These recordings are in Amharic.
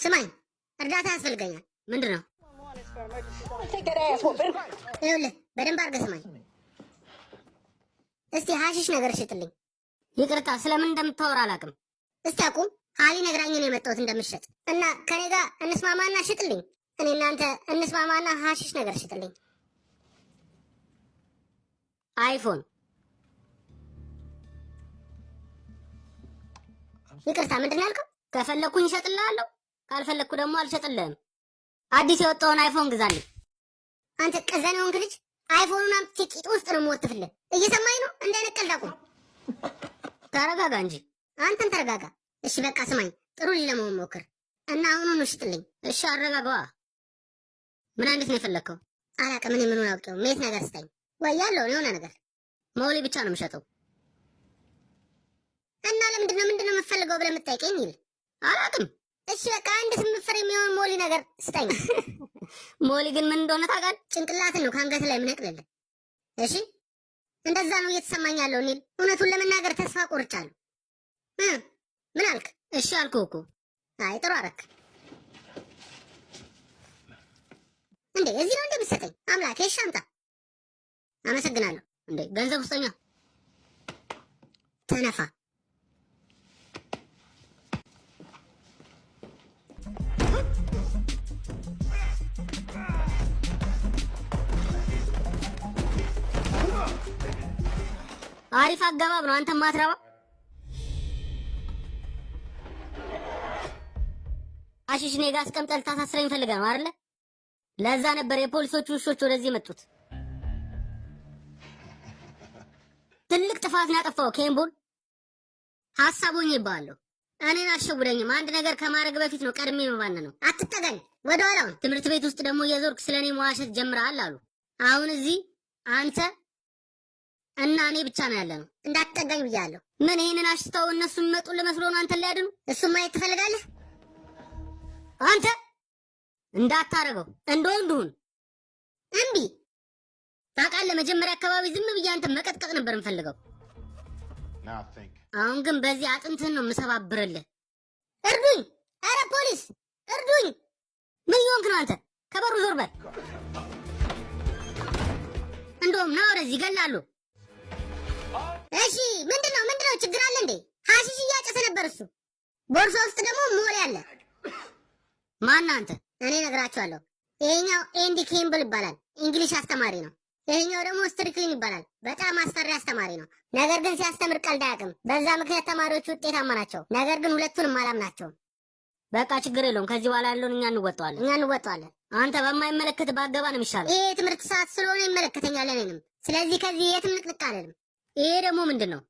ስማኝ፣ እርዳታ ያስፈልገኛል። ምንድን ነው? ይኸውልህ በደንብ አድርገህ ስማኝ። እስቲ ሀሺሽ ነገር ሽጥልኝ። ይቅርታ፣ ስለምን እንደምታወራ አላውቅም። እስቲ አቁም። ሀሊ ነግራኝ ነው የመጣሁት እንደምትሸጥ እና ከኔ ጋር እንስማማና ሽጥልኝ። እኔ እናንተ እንስማማና ሀሺሽ ነገር ሽጥልኝ። አይፎን። ይቅርታ፣ ምንድን ነው ያልከው? ከፈለኩኝ እሸጥልሃለሁ፣ ካልፈለኩ ደግሞ አልሸጥልህም። አዲስ የወጣውን አይፎን ግዛልኝ። አንተ ቀዘን የሆንክ ልጅ አይፎኑን አምጥቼ ቂጥ ውስጥ ነው የምወትፍልህ። እየሰማኝ ነው? እንዳይነቀል ዳቁም። ተረጋጋ እንጂ አንተም ተረጋጋ። እሺ በቃ ስማኝ፣ ጥሩ ልጅ ለመሆን ሞክር እና አሁኑን ሽጥልኝ። እሺ አረጋጋዋ። ምን አይነት ነው የፈለግከው? አላውቅም። እኔ ምኑን አውቄው? ሜት ነገር ስጠኝ ወይ ያለውን የሆነ ነገር። መውሊ ብቻ ነው የምሸጠው። እና ምንድን ነው የምትፈልገው ብለህ የምትጠይቀኝ? ይል አላውቅም። እሺ በቃ አንድ 8 ፍሬ የሚሆን ሞሊ ነገር ስጠኝ። ሞሊ ግን ምን እንደሆነ ታውቃለህ? ጭንቅላትን ነው ከአንገት ላይ የምነቅልልህ። እሺ እንደዛ ነው እየተሰማኝ ያለው ኒል። እውነቱን ለመናገር ተስፋ ቆርጫለሁ። ምን አልክ? እሺ አልኩህ እኮ። አይ ጥሩ አደረክ እንዴ። እዚህ ነው እንደምትሰጠኝ? አምላኬ እሺ አምጣ። አመሰግናለሁ። እንዴ ገንዘብ ውስጠኛ ተነፋ። አሪፍ አገባብ ነው። አንተ ማትረባ አሽሽ እኔ ጋር አስቀምጠህ ልታሳስረኝ ፈልገህ ነው አይደለ? ለዛ ነበር የፖሊሶቹ ውሾች ወደዚህ የመጡት። ትልቅ ጥፋት ነው ያጠፋው ኬምቡል። ሐሳቡኝ ይባላለሁ። እኔን አልሸውደኝም። አንድ ነገር ከማድረግ በፊት ነው ቀድሜ መባነ ነው። አትጠጋኝ፣ ወደ ኋላውን። ትምህርት ቤት ውስጥ ደግሞ የዞርክ ስለኔ መዋሸት ጀምረሃል አሉ። አሁን እዚህ አንተ እና እኔ ብቻ ነው ያለነው። እንዳትጠጋኝ ብያለሁ። ምን ይሄንን አሽተው እነሱ የሚመጡ ለመስሎ ነው አንተን ሊያድኑ? እሱም ማየት ትፈልጋለህ? አንተ እንዳታረገው እንደወንዱን እምቢ። ታውቃለህ፣ መጀመሪያ አካባቢ ዝም ብዬ አንተ መቀጥቀጥ ነበር የምፈልገው። አሁን ግን በዚህ አጥንትህን ነው የምሰባብርልህ። እርዱኝ! ኧረ ፖሊስ እርዱኝ! ምን ይሆንክ ነው አንተ? ከበሩ ዞር በል። እንደውም ና ወደዚህ ይገላሉ። እሺ ምንድነው ችግር አለ እንዴ? ሀሺሽ እያጨሰ ነበር እሱ። ቦርሳ ውስጥ ደግሞ ሞሊ አለ። ማን አንተ? እኔ እነግራቸዋለሁ። ይሄኛው ኤንዲ ኬምብል ይባላል፣ እንግሊሽ አስተማሪ ነው። ይሄኛው ደግሞ ስትሪክሊን ይባላል፣ በጣም አስፈሪ አስተማሪ ነው። ነገር ግን ሲያስተምር ቀልድ አያውቅም። በዛ ምክንያት ተማሪዎቹ ውጤታማ ናቸው። ነገር ግን ሁለቱንም አላምናቸውም። በቃ ችግር የለውም። ከዚህ በኋላ ያለውን እኛ እንወጣዋለን። አንተ በማይመለከት ባገባ ነው የሚሻለው። ይሄ የትምህርት ሰዓት ስለሆነ ይመለከተኛል እኔንም። ስለዚህ ከዚህ የትም ንቅንቅ አልልም። ይሄ ደግሞ ምንድን ነው?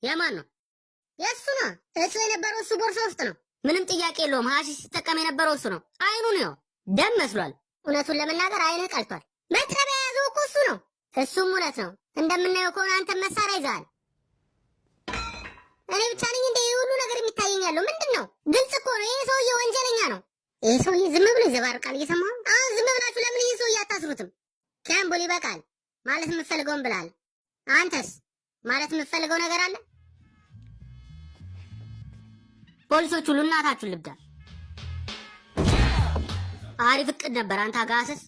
የማን ነው? የእሱ ነው። እሱ የነበረው እሱ ቦርሳ ውስጥ ነው። ምንም ጥያቄ የለውም። ሀሺሽ ሲጠቀም የነበረው እሱ ነው። አይኑ ነው ደም መስሏል። እውነቱን ለመናገር አይንህ ቀልቷል። መጥረቢያ የያዘው እኮ እሱ ነው። እሱም እውነት ነው። እንደምናየው ከሆነ አንተ መሳሪያ ይዘሃል። እኔ ብቻ ነኝ እንደ ይሄ ሁሉ ነገር የሚታየኝ ያለው? ምንድን ነው? ግልጽ እኮ ነው። ይሄ ሰውዬ ወንጀለኛ ነው። ይሄ ሰውዬ ዝም ብሎ ይዘባርቃል። እየሰማሁ አሁን ዝም ብላችሁ ለምን ይሄ ሰውዬ አታስሩትም? ኬምቡል ይበቃል። ማለት የምትፈልገውን ብላል። አንተስ ማለት የምትፈልገው ነገር አለ? ፖሊሶቹ ሁሉ እናታችሁን ልብዳ። አሪፍ እቅድ ነበር አንተ አጋሰስ።